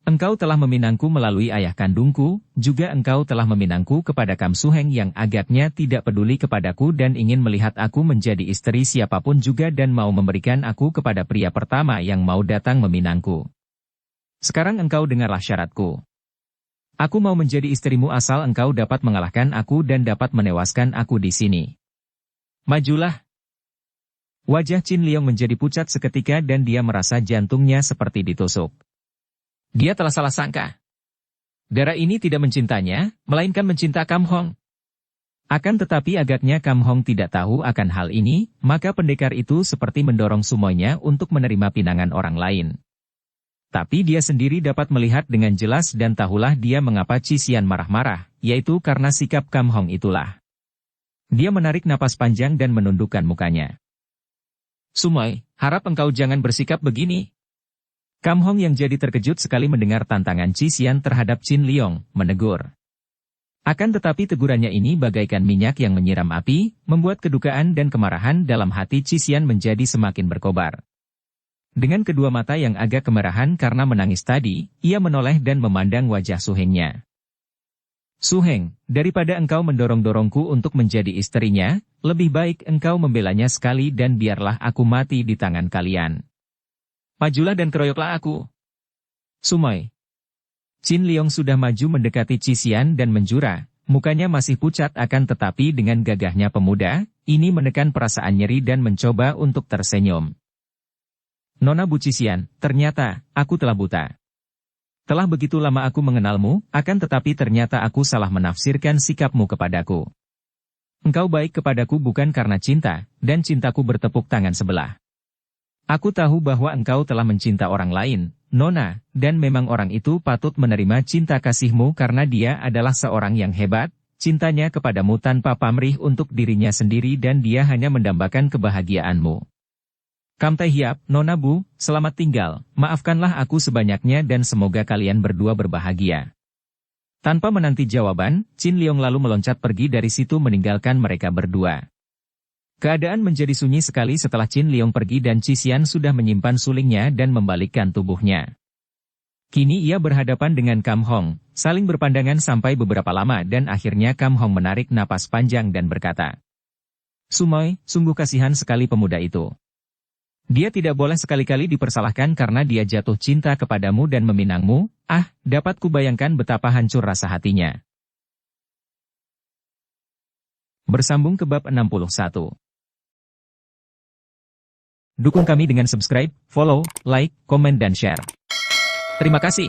engkau telah meminangku melalui ayah kandungku, juga engkau telah meminangku kepada Kam Su Heng yang agaknya tidak peduli kepadaku dan ingin melihat aku menjadi istri siapapun juga dan mau memberikan aku kepada pria pertama yang mau datang meminangku. Sekarang engkau dengarlah syaratku. Aku mau menjadi istrimu asal engkau dapat mengalahkan aku dan dapat menewaskan aku di sini. Majulah. Wajah Qin Liong menjadi pucat seketika dan dia merasa jantungnya seperti ditusuk. Dia telah salah sangka. Dara ini tidak mencintanya, melainkan mencinta Kam Hong. Akan tetapi agaknya Kam Hong tidak tahu akan hal ini, maka pendekar itu seperti mendorong sumoinya untuk menerima pinangan orang lain. Tapi dia sendiri dapat melihat dengan jelas dan tahulah dia mengapa Cisian marah-marah, yaitu karena sikap Kam Hong itulah. Dia menarik napas panjang dan menundukkan mukanya. Sumoi, harap engkau jangan bersikap begini. Kam Hong yang jadi terkejut sekali mendengar tantangan Cisian terhadap Qin Liong, menegur. Akan tetapi tegurannya ini bagaikan minyak yang menyiram api, membuat kedukaan dan kemarahan dalam hati Cisian menjadi semakin berkobar. Dengan kedua mata yang agak kemerahan karena menangis tadi, ia menoleh dan memandang wajah Su Hengnya. Su Heng, daripada engkau mendorong-dorongku untuk menjadi istrinya, lebih baik engkau membelanya sekali dan biarlah aku mati di tangan kalian. Majulah dan keroyoklah aku. Sumoi. Qin Liong sudah maju mendekati Cisian dan menjura, mukanya masih pucat akan tetapi dengan gagahnya pemuda, ini menekan perasaan nyeri dan mencoba untuk tersenyum. Nona Bu Cisian, ternyata, aku telah buta. Telah begitu lama aku mengenalmu, akan tetapi ternyata aku salah menafsirkan sikapmu kepadaku. Engkau baik kepadaku bukan karena cinta, dan cintaku bertepuk tangan sebelah. Aku tahu bahwa engkau telah mencinta orang lain, Nona, dan memang orang itu patut menerima cinta kasihmu karena dia adalah seorang yang hebat, cintanya kepadamu tanpa pamrih untuk dirinya sendiri dan dia hanya mendambakan kebahagiaanmu. Kam Tai Hiap, Nona Bu, selamat tinggal, maafkanlah aku sebanyaknya dan semoga kalian berdua berbahagia. Tanpa menanti jawaban, Qin Liong lalu meloncat pergi dari situ meninggalkan mereka berdua. Keadaan menjadi sunyi sekali setelah Qin Liong pergi dan Cisian sudah menyimpan sulingnya dan membalikkan tubuhnya. Kini ia berhadapan dengan Kam Hong, saling berpandangan sampai beberapa lama dan akhirnya Kam Hong menarik napas panjang dan berkata, Sumoi, sungguh kasihan sekali pemuda itu. Dia tidak boleh sekali-kali dipersalahkan karena dia jatuh cinta kepadamu dan meminangmu, dapat kubayangkan betapa hancur rasa hatinya. Bersambung ke bab 61. Dukung kami dengan subscribe, follow, like, komen dan share. Terima kasih.